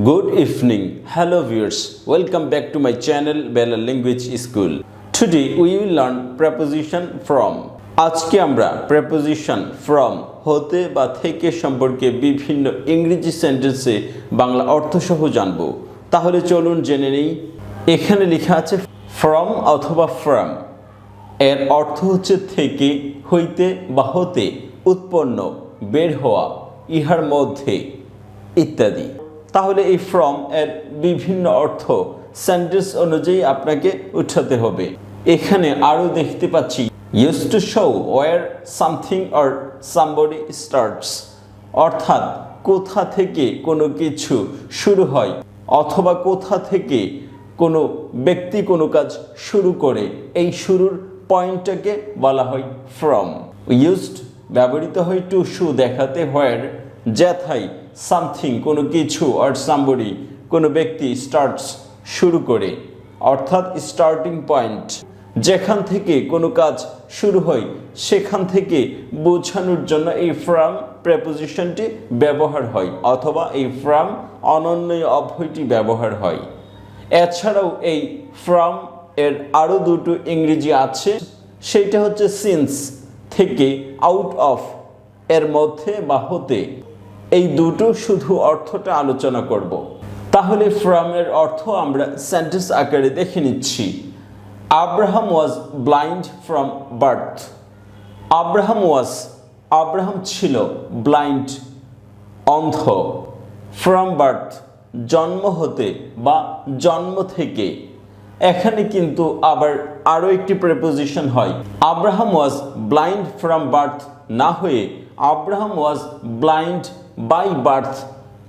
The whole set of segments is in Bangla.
Good evening, hello viewers. Welcome back to my channel Balal Language School. Today we will learn preposition from. আজকে আমরা preposition from হতে বা থেকে সম্পর্কে বিভিন্ন ইংরেজি সেন্টেন্সে বাংলা অর্থ সহ জানব। তাহলে চলুন জেনে নেই। এখানে লেখা আছে from অথবা from। এর অর্থ হচ্ছে থেকে, হইতে বা হতে, উৎপন্ন, বের হওয়া, ইহার মধ্যে ইত্যাদি। তাহলে এই ফ্রম এর বিভিন্ন অর্থ সেন্টেন্স অনুযায়ী আপনাকে উঠাতে হবে। এখানে আরো দেখতে পাচ্ছি used to show where something or somebody starts, অর্থাৎ কোথা থেকে কোনো কিছু শুরু হয় অথবা কোথা থেকে কোনো ব্যক্তি কোনো কাজ শুরু করে, এই শুরুর পয়েন্টটাকে বলা হয় ফ্রম। used ব্যবহৃত হয় টু শো দেখাতে, where যেথায়, সামথিং কোনো কিছু, আর সামবডি কোনো ব্যক্তি, স্টার্টস শুরু করে, অর্থাৎ স্টার্টিং পয়েন্ট যেখান থেকে কোনো কাজ শুরু হয় সেখান থেকে বোঝানোর জন্য এই ফ্রম প্রেপোজিশনটি ব্যবহার হয় অথবা এই ফ্রম অনন্য অব্যয়টি ব্যবহার হয়। এছাড়াও এই ফ্রম এর আরও দুটো ইংরেজি আছে, সেইটা হচ্ছে সিন্স থেকে, আউট অফ এর মধ্যে বা হতে। এই দুটো শুধু অর্থটা আলোচনা করব। তাহলে ফ্রম এর অর্থ আমরা সেন্টেন্স আকারে দেখে নিচ্ছি। Abraham was blind from birth. Abraham ছিল ব্লাইন্ড অন্ধ, ফ্রম বার্থ জন্ম হতে বা জন্ম থেকে। এখানে কিন্তু আবার আরও একটি প্রেপোজিশন হয়। Abraham was blind from birth না হয়ে Abraham was blind by birth,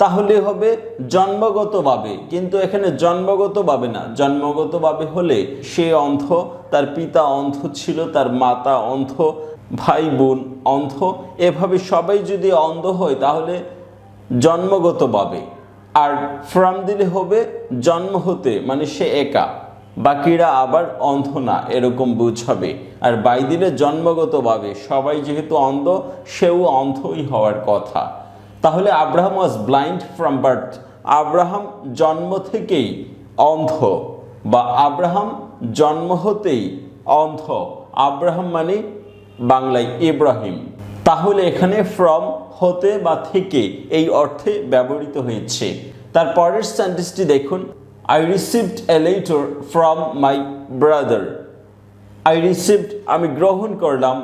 তাহলে হবে জন্মগতভাবে। কিন্তু এখানে জন্মগতভাবে না, জন্মগতভাবে হলে সে অন্ধ, তার পিতা অন্ধ ছিল, তার মাতা অন্ধ, ভাই বোন অন্ধ, এভাবে সবাই যদি অন্ধ হয় তাহলে জন্মগতভাবে। আর ফ্রম দিলে হবে জন্ম হতে, মানে সে একা, বাকিরা আবার অন্ধ না, এরকম বুঝাবে। আর বাই দিলে জন্মগতভাবে, সবাই যেহেতু অন্ধ সেও অন্ধই হওয়ার কথা। তাহলে Abraham was blind from birth, Abraham জন্ম থেকেই অন্ধ বা আব্রাহাম জন্ম হতেই অন্ধ। আব্রাহাম মানে বাংলায় ইব্রাহিম। তাহলে এখানে ফ্রম হতে বা থেকে এই অর্থে ব্যবহৃত হয়েছে। তার পরের সেন্টেন্সটি দেখুন। I received a letter from my brother. I received আমি গ্রহণ করলাম,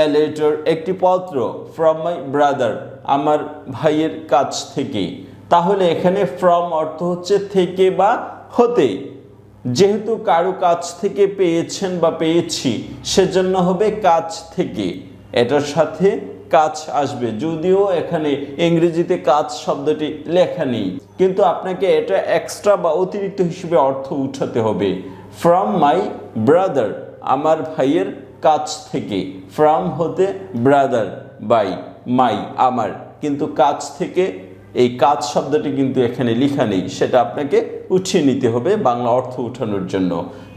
a letter একটি পত্র, from my brother আমার ভাইয়ের কাছ থেকে। তাহলে এখানে from অর্থ হচ্ছে থেকে বা হতে। যেহেতু কারো কাছ থেকে পেয়েছেন বা পেয়েছি সেজন্য হবে কাছ থেকে, এটার সাথে কাজ আসবে। যদিও এখানে ইংরেজিতে কাজ শব্দটি লেখা নেই, কিন্তু আপনাকে এটা এক্সট্রা বা অতিরিক্ত হিসেবে অর্থ উঠাতে হবে। ফ্রম মাই ব্রাদার আমার ভাইয়ের কাছ থেকে, ফ্রম হতে ব্রাদার, বাই মাই আমার, কিন্তু কাছ থেকে এই কাজ শব্দটি কিন্তু এখানে লেখা নেই, সেটা আপনাকে উঠিয়ে নিতে হবে বাংলা অর্থ উঠানোর জন্য।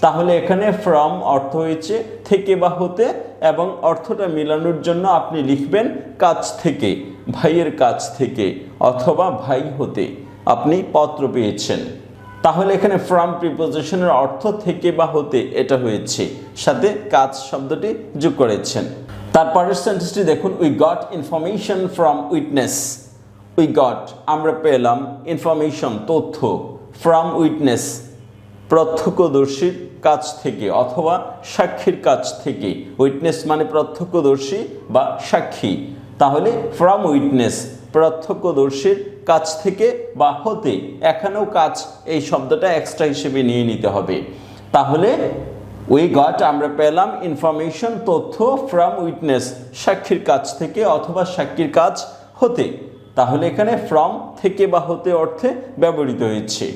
তাহলে এখানে ফ্রম অর্থ হয়েছে থেকে বা হতে, এবং অর্থটা মিলানোর জন্য আপনি লিখবেন কাছ থেকে, ভাইয়ের কাছ থেকে, অথবা ভাই হতে আপনি পত্র পেয়েছেন। তাহলে এখানে ফ্রম প্রিপোজিশনের অর্থ থেকে বা হতে এটা হয়েছে, সাথে কাজ শব্দটি যোগ করেছেন। তারপরের সেন্টেন্সটি দেখুন। We got information from witness. We got আমরা পেলাম, ইনফরমেশন তথ্য, ফ্রম উইটনেস প্রত্যক্ষদর্শীর কাছ থেকে অথবা সাক্ষীর কাছ থেকে। উইটনেস মানে প্রত্যক্ষদর্শী বা সাক্ষী। তাহলে ফ্রম উইটনেস প্রত্যক্ষদর্শীর কাছ থেকে বা হতে, এখানেও কাজ এই শব্দটা এক্সট্রা হিসেবে নিয়ে নিতে হবে। তাহলে উই গট আমরা পেলাম ইনফরমেশন তথ্য, ফ্রম উইটনেস সাক্ষীর কাছ থেকে অথবা সাক্ষীর কাছ হতে। তাহলে এখানে ফ্রম থেকে বা হতে অর্থে ব্যবহৃত হয়েছে।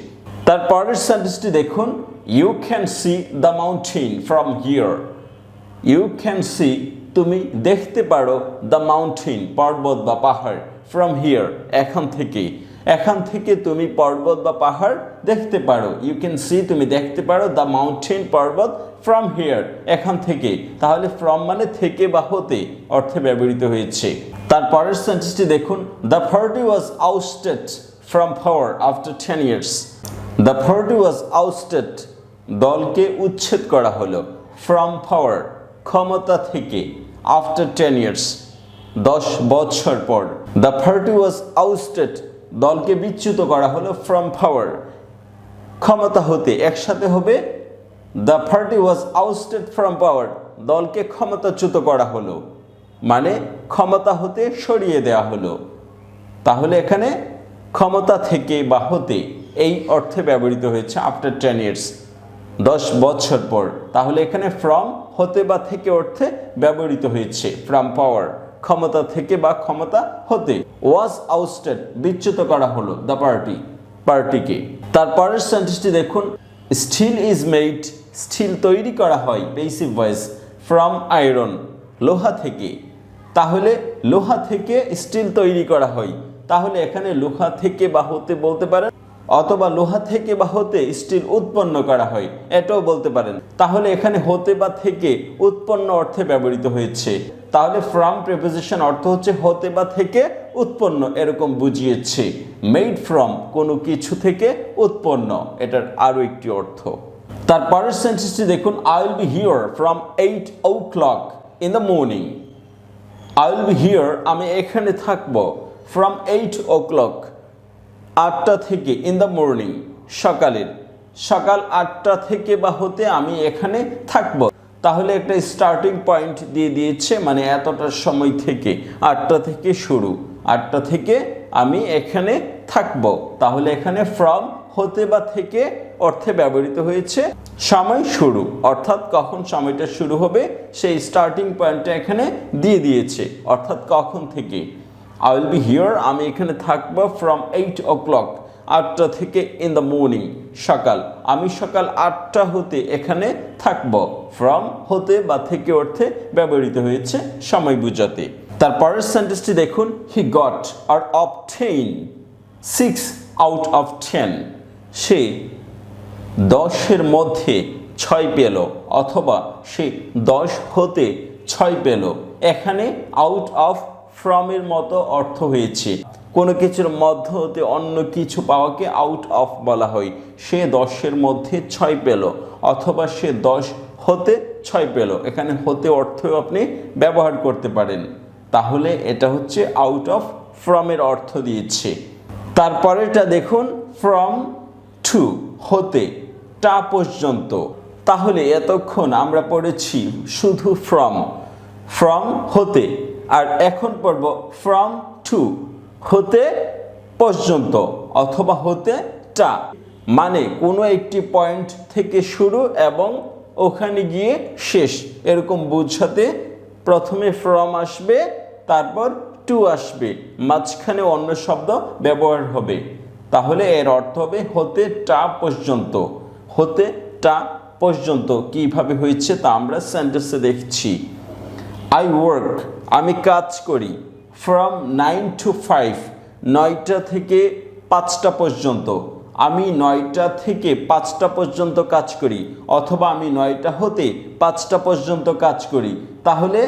তারপরের সেন্টেন্সটি দেখুন। You can see the mountain from here. You can see তুমি দেখতে পারো, দ্য মাউন্টেন পর্বত বা পাহাড়, ফ্রম হিয়ার এখান থেকে। এখান থেকে তুমি পর্বত বা পাহাড় দেখতে পারো। ইউ ক্যান সি তুমি দেখতে পারো, দ্য মাউন্টেন পর্বত, ফ্রম হিয়ার এখান থেকে। তাহলে ফ্রম মানে থেকে বা হতে অর্থে ব্যবহৃত হয়েছে। তারপরের সেন্টেন্সটি দেখুন। The party was ousted from power after 10 years. The party was ousted. দলকে উচ্ছেদ করা হলো from power ক্ষমতা থেকে after 10 years 10 বছর পর। The party was ousted. দলকে বিচ্যুত করা হলো from power ক্ষমতা হতে একসাথে হবে The party was ousted from power. দলকে ক্ষমতাচ্যুত করা হলো মানে ক্ষমতা হতে সরিয়ে দেওয়া হলো। তাহলে এখানে ক্ষমতা থেকে বা হতে এই অর্থে ব্যবহৃত হয়েছে আফটার 10 ইয়ার্স 10 বছর পর। তাহলে এখানে ফ্রম হতে বা থেকে অর্থে ব্যবহৃত হয়েছে ফ্রম পাওয়ার ক্ষমতা থেকে বা ক্ষমতা হতে। ওয়াজ আউস্টেড বিচ্যুত করা হলো দ্য পার্টিকে। তারপরের সেন্টেন্সটি দেখুন স্টিল ইজ মেড স্টিল তৈরি করা হয় পেসিভ ভয়েস ফ্রম আয়রন লোহা থেকে। তাহলে লোহা থেকে স্টিল তৈরি করা হয় তাহলে এখানে লোহা থেকে বা হতে বলতে পারেন অথবা লোহা থেকে বা হতে স্টিল উৎপন্ন করা হয় এটাও বলতে পারেন। তাহলে এখানে হতে বা থেকে উৎপন্ন অর্থে ব্যবহৃত হয়েছে। তাহলে ফ্রম প্রিপোজিশন অর্থ হচ্ছে হতে বা থেকে উৎপন্ন এরকম বুঝিয়েছে। মেড ফ্রম কোনো কিছু থেকে উৎপন্ন এটার আরো একটি অর্থ। তারপরের সেন্টেন্সটি দেখুন I will be here from 8 o'clock in the morning. I will be here আমি এখানে থাকব from 8 o'clock 8টা থেকে in the morning সকাল 8টা থেকে বা হতে আমি এখানে থাকব। তাহলে একটা স্টার্টিং পয়েন্ট দিয়ে দিয়েছে মানে এতটার সময় থেকে 8টা থেকে শুরু 8টা থেকে আমি এখানে থাকব। তাহলে এখানে from হতে বা থেকে অর্থে ব্যবহৃত হয়েছে সময় শুরু অর্থাৎ কখন সময়টা শুরু হবে সেই স্টার্টিং পয়েন্টটা এখানে দিয়ে দিয়েছে অর্থাৎ কখন থেকে। I will be here আমি এখানে থাকব from 8 o'clock 8টা থেকে in the morning আমি সকাল 8টা হতে এখানে থাকব। from হতে বা থেকে অর্থে ব্যবহৃত হয়েছে সময় বোঝাতে। তারপরের সেন্টেন্সটি দেখুন he got or obtained 6 out of 10 সে 10-এর মধ্যে 6 পেল অথবা সে 10 হতে 6 পেল। এখানে আউট অফ ফ্রম এর মতো অর্থ হয়েছে কোনো কিছুর মধ্য হতে অন্য কিছু পাওয়াকে আউট অফ বলা হয়। সে 10-এর মধ্যে 6 পেল অথবা সে 10 হতে 6 পেল এখানে হতে অর্থও আপনি ব্যবহার করতে পারেন। তাহলে এটা হচ্ছে আউট অফ ফ্রম এর অর্থ দিয়েছে। তারপরেটা দেখুন ফ্রম টু হতে টা পর্যন্ত। তাহলে এতক্ষণ আমরা পড়েছি শুধু ফ্রম হতে আর এখন পড়ব ফ্রম টু হতে পর্যন্ত অথবা হতে টা মানে কোনো একটি পয়েন্ট থেকে শুরু এবং ওখানে গিয়ে শেষ এরকম বোঝাতে প্রথমে ফ্রম আসবে তারপর টু আসবে মাঝখানে অন্য শব্দ ব্যবহার হবে। তাহলে এর অর্থ হবে হতে টা পর্যন্ত। হতে টা পর্যন্ত কিভাবে হয়েছে তা আমরা সেন্টেন্সে দেখছি। আই ওয়ার্ক আমি কাজ করি ফ্রম 9 to 5 9টা থেকে 5টা পর্যন্ত। আমি 9টা থেকে 5টা পর্যন্ত কাজ করি অথবা আমি 9টা হতে 5টা পর্যন্ত কাজ করি। তাহলে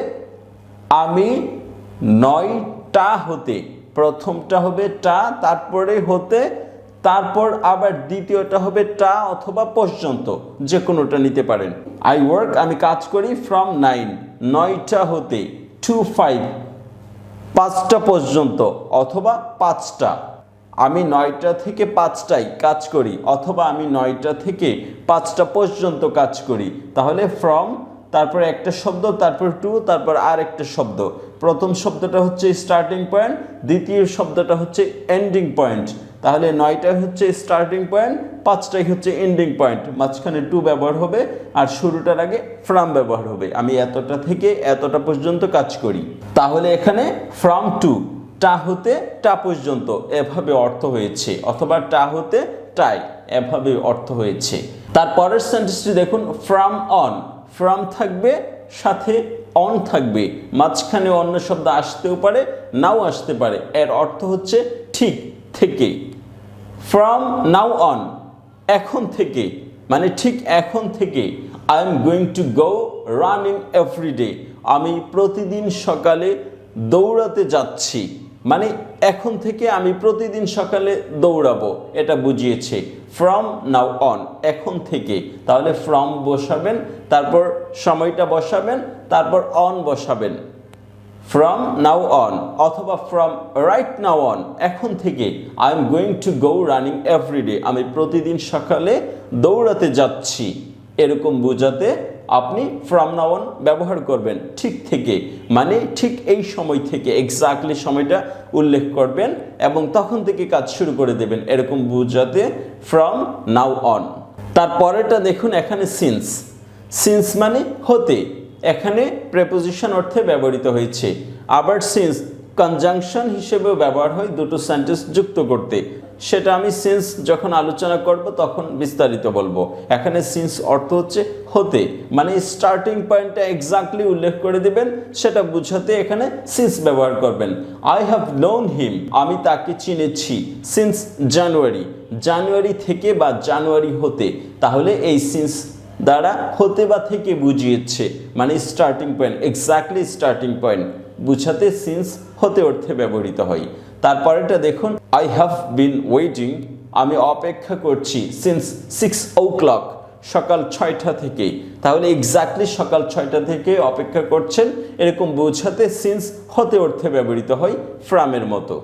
আমি 9টা হতে প্রথমটা হবে টা তারপরে হতে তারপর আবার দ্বিতীয়টা হবে টা অথবা পর্যন্ত যে কোনোটা নিতে পারেন। আই ওয়ার্ক আমি কাজ করি ফ্রম 9টা হতে টু 5টা পর্যন্ত অথবা 5টা। আমি 9টা থেকে 5টায় কাজ করি অথবা আমি 9টা থেকে 5টা পর্যন্ত কাজ করি। তাহলে ফ্রম তারপর একটা শব্দ তারপর টু তারপর আর একটা শব্দ। প্রথম শব্দটা হচ্ছে স্টার্টিং পয়েন্ট দ্বিতীয় শব্দটা হচ্ছে এন্ডিং পয়েন্ট। তাহলে 9টা হচ্ছে স্টার্টিং পয়েন্ট 5টাই হচ্ছে এন্ডিং পয়েন্ট মাঝখানে টু ব্যবহার হবে আর শুরুটার আগে ফ্রম ব্যবহার হবে। আমি এতটা থেকে এতটা পর্যন্ত কাজ করি। তাহলে এখানে ফ্রম টু টা হতে টা পর্যন্ত এভাবে অর্থ হয়েছে অথবা টা হতে টাই এভাবে অর্থ হয়েছে। তারপরের সেন্টেন্সটি দেখুন ফ্রম অন ফ্রম থাকবে সাথে অন থাকবে মাঝখানে অন্য শব্দ আসতেও পারে নাও আসতে পারে এর অর্থ হচ্ছে ঠিক থেকে। ফ্রম নাও অন এখন থেকে মানে ঠিক এখন থেকে। I am going to go running every day আমি প্রতিদিন সকালে দৌড়াতে যাচ্ছি মানে এখন থেকে আমি প্রতিদিন সকালে দৌড়াবো, এটা বুঝিয়েছে। ফ্রম নাও অন, এখন থেকে, তাহলে ফ্রম বসাবেন, তারপর সময়টা বসাবেন, তারপর অন বসাবেন। ফ্রম নাও অন অথবা ফ্রম রাইট নাও অন, এখন থেকে I am going to go running every day, আমি প্রতিদিন সকালে দৌড়াতে যাচ্ছি, এরকম বোঝাতে আপনি ফ্রম নাও অন ব্যবহার করবেন। ঠিক থেকে মানে ঠিক এই সময় থেকে, এক্স্যাক্টলি সময়টা উল্লেখ করবেন এবং তখন থেকে কাজ শুরু করে দেবেন, এরকম বোঝাতে ফ্রম নাও অন। তারপরেটা দেখুন, এখানে সিন্স। সিন্স মানে হতে, এখানে প্রেপোজিশন অর্থে ব্যবহৃত হয়েছে। আবার সিন্স কনজাংশন হিসেবেও ব্যবহার হয় দুটো সেন্টেন্স যুক্ত করতে, সেটা আমি সিন্স যখন আলোচনা করব তখন বিস্তারিত বলবো। এখানে সিন্স অর্থ হচ্ছে হতে, মানে স্টার্টিং পয়েন্টটা এক্স্যাক্টলি উল্লেখ করে দিবেন, সেটা বুঝাতে এখানে সিন্স ব্যবহার করবেন। আই হ্যাভ নোন হিম, আমি তাকে চিনেছি, সিন্স জানুয়ারি, জানুয়ারি থেকে বা জানুয়ারি হতে, তাহলে এই সিন্স দ্বারা হতে বা থেকে বুঝিয়েছে, মানে starting point, exactly starting point বুঝাতে সিন্স হতে অর্থে ব্যবহৃত হয়। তারপরেটা দেখুন, আই হ্যাভ বিন ওয়েটিং, আমি অপেক্ষা করছি, সিন্স 6 o'clock, সকাল 6টা থেকে, তাহলে এক্স্যাক্টলি সকাল 6টা থেকে অপেক্ষা করছেন, এরকম বোঝাতে সিন্স হতে অর্থে ব্যবহৃত হয় ফ্রমের মতো।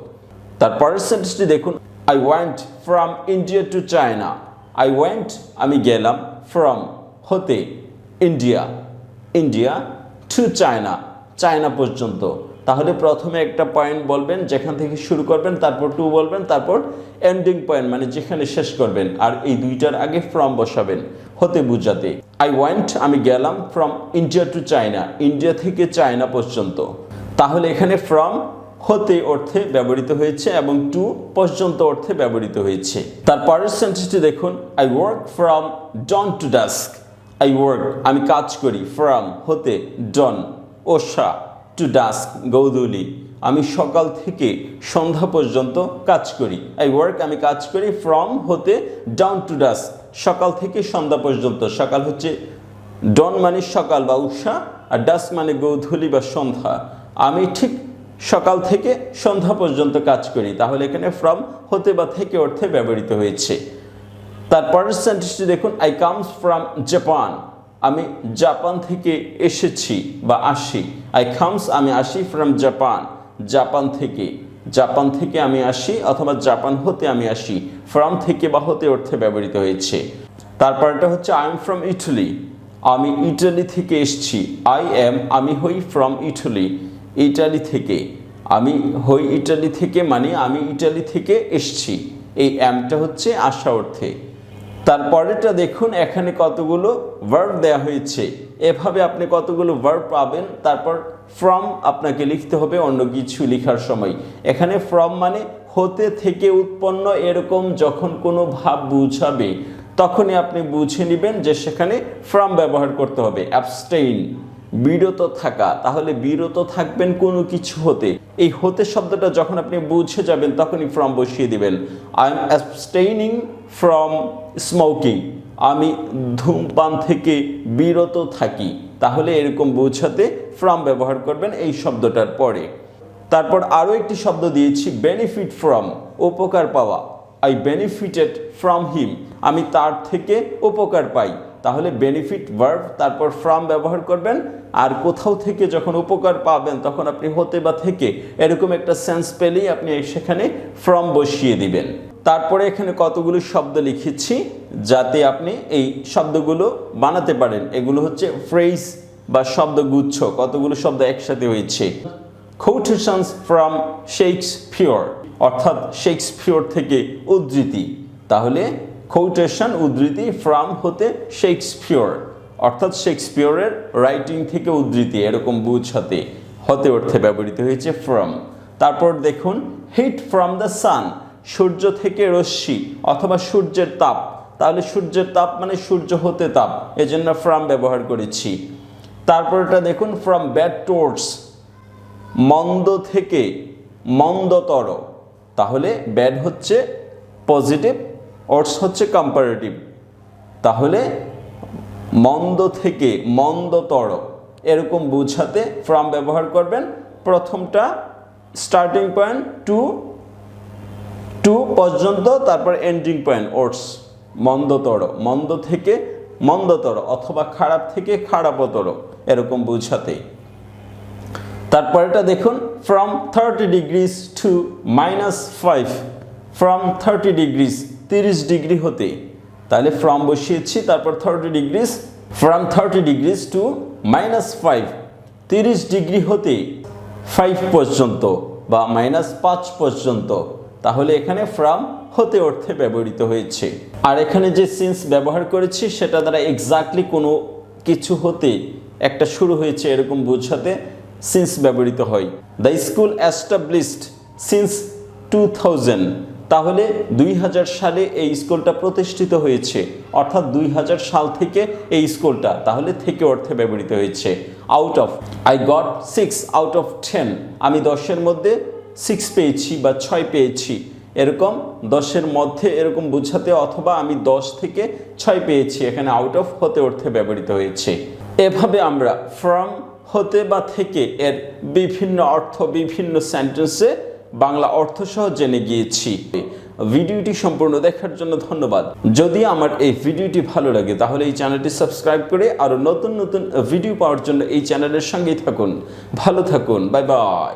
তারপরের সেন্টেন্সটি দেখুন, I went from India to China, I went আমি গেলাম, ফ্রম হতে, India India, to China China পর্যন্ত, তাহলে প্রথমে একটা পয়েন্ট বলবেন যেখান থেকে শুরু করবেন, তারপর টু বলবেন, তারপর এন্ডিং পয়েন্ট মানে যেখানে শেষ করবেন, আর এই দুইটার আগে ফ্রম বসাবেন হতে বুঝাতে। আই ওয়েন্ট আমি গেলাম, from India to China, India থেকে চায়না পর্যন্ত, তাহলে এখানে ফ্রম হতে অর্থে ব্যবহৃত হয়েছে এবং টু পর্যন্ত অর্থে ব্যবহৃত হয়েছে। তারপরের সেন্টেন্সটি দেখুন, I work from dawn to dusk, I work আমি কাজ করি, ফ্রম হতে, ডন ওষা, টু ডাস্ক গৌধূলি, আমি সকাল থেকে সন্ধ্যা পর্যন্ত কাজ করি। আই ওয়ার্ক আমি কাজ করি, ফ্রম হতে, ডাউন টু ডাস্ক সকাল থেকে সন্ধ্যা পর্যন্ত, সকাল হচ্ছে ডন মানে সকাল বা উষা, আর ডাস্ক মানে গৌধূলি বা সন্ধ্যা, আমি ঠিক সকাল থেকে সন্ধ্যা পর্যন্ত কাজ করি, তাহলে এখানে ফ্রম হতে বা থেকে অর্থে ব্যবহৃত হয়েছে। তারপরের সেন্টেন্সটি দেখুন, আই কামস ফ্রম জাপান, আমি জাপান থেকে এসেছি বা আসি, আই কামস আমি আসি, ফ্রম জাপান জাপান থেকে আমি আসি, অথবা জাপান হতে আমি আসি, ফ্রম থেকে বা হতে অর্থে ব্যবহৃত হয়েছে। তারপরটা হচ্ছে আই এম ফ্রম ইটালি, আমি ইটালি থেকে এসেছি, আই এম আমি হই, ফ্রম ইটালি ইটালি থেকে, আমি হই ইটালি থেকে মানে আমি ইটালি থেকে এসেছি, এই অ্যামটা হচ্ছে আসা অর্থে। তারপরেটা দেখুন, এখানে কতগুলো ভার্ব দেওয়া হয়েছে, এভাবে আপনি কতগুলো ভার্ব পাবেন, তারপর ফ্রম আপনাকে লিখতে হবে অন্য কিছু লেখার সময়। এখানে ফ্রম মানে হতে থেকে উৎপন্ন, এরকম যখন কোনো ভাব বুঝাবে তখনই আপনি বুঝে নেবেন যে সেখানে ফ্রম ব্যবহার করতে হবে। অ্যাবস্টেইন বিরত থাকা, তাহলে বিরত থাকবেন কোনো কিছু হতে, এই হতে শব্দটা যখন আপনি বুঝে যাবেন তখনই ফ্রম বসিয়ে দিবেন। আই এম অ্যাবস্টেইনিং ফ্রম স্মোকিং, আমি ধূমপান থেকে বিরত থাকি, তাহলে এরকম বোঝাতে ফ্রম ব্যবহার করবেন এই শব্দটার পরে। তারপর আরও একটি শব্দ দিয়েছি, বেনিফিট ফ্রম উপকার পাওয়া, আই বেনিফিটেড ফ্রম হিম, আমি তার থেকে উপকার পাই, তাহলে বেনিফিট ভার্ব, তারপর ফ্রম ব্যবহার করবেন, আর কোথাও থেকে যখন উপকার পাবেন তখন আপনি হতে বা থেকে এরকম একটা সেন্স পেলেই আপনি সেখানে ফ্রম বসিয়ে দিবেন। তারপরে এখানে কতগুলো শব্দ লিখেছি যাতে আপনি এই শব্দগুলো বানাতে পারেন, এগুলো হচ্ছে ফ্রেজ বা শব্দগুচ্ছ, কতগুলো শব্দ একসাথে হয়েছে। কোটেশনস ফ্রম শেক্সপিয়র, অর্থাৎ শেক্সপিয়র থেকে উদ্ধৃতি, তাহলে কোটেশন উদ্ধৃতি, ফ্রম হতে শেক্সপিয়র, অর্থাৎ শেক্সপিয়রের রাইটিং থেকে উদ্ধৃতি, এরকম বুঝাতে হতে অর্থে ব্যবহৃত হয়েছে ফ্রম। তারপর দেখুন, হিট ফ্রম দ্য সান, সূর্য থেকে রশ্মি অথবা সূর্যের তাপ, তাহলে সূর্যের তাপ মানে সূর্য হতে তাপ, এজন্য ফ্রম ব্যবহার করেছি। তারপরটা দেখুন, ফ্রম ব্যাড টুয়ার্ডস, মন্দ থেকে মন্দতর, তাহলে ব্যাড হচ্ছে পজিটিভ, ওয়ার্ডস হচ্ছে কম্পারেটিভ, তাহলে মন্দ থেকে মন্দতর এরকম বুঝাতে ফ্রম ব্যবহার করবেন। প্রথমটা স্টার্টিং পয়েন্ট টু পর্যন্ত, তারপর এন্ডিং পয়েন্ট ওটস, মন্দতর, মন্দ থেকে মন্দতর অথবা খারাপ থেকে খারাপতর এরকম বোঝাতে। তারপরটা দেখুন, from 30 degrees to -5, from 30 degrees 30 degree হতে, তাহলে ফ্রম বসিয়েছি, তারপর 30 degrees, from 30 degrees to -5, 30 degree হতে 5 পর্যন্ত বা -5 পর্যন্ত, তাহলে এখানে ফ্রম হতে অর্থে ব্যবহৃত হয়েছে। আর এখানে যে সিন্স ব্যবহার করেছি সেটা দ্বারা এক্স্যাক্টলি কোনো কিছু হতে একটা শুরু হয়েছে এরকম বোঝাতে সিন্স ব্যবহৃত হয়। দ্য স্কুল এস্টাবলিশড সিন্স 2000, তাহলে 2000 সালে এই স্কুলটা প্রতিষ্ঠিত হয়েছে, অর্থাৎ 2000 সাল থেকে এই স্কুলটা, তাহলে থেকে অর্থে ব্যবহৃত হয়েছে। Out of, I got 6 out of 10, আমি 10-এর মধ্যে 6 পেয়েছি বা 6 পেয়েছি, এরকম 10-এর মধ্যে এরকম বোঝাতে, অথবা আমি 10 থেকে 6 পেয়েছি, এখানে আউট অফ হতে অর্থে ব্যবহৃত হয়েছে। এভাবে আমরা ফ্রম, হতে বা থেকে এর বিভিন্ন অর্থ বিভিন্ন সেন্টেন্সে বাংলা অর্থ সহ জেনে গিয়েছি। ভিডিওটি সম্পূর্ণ দেখার জন্য ধন্যবাদ। যদি আমার এই ভিডিওটি ভালো লাগে তাহলে এই চ্যানেলটি সাবস্ক্রাইব করে আরও নতুন নতুন ভিডিও পাওয়ার জন্য এই চ্যানেলের সঙ্গেই থাকুন। ভালো থাকুন, বাই বাই।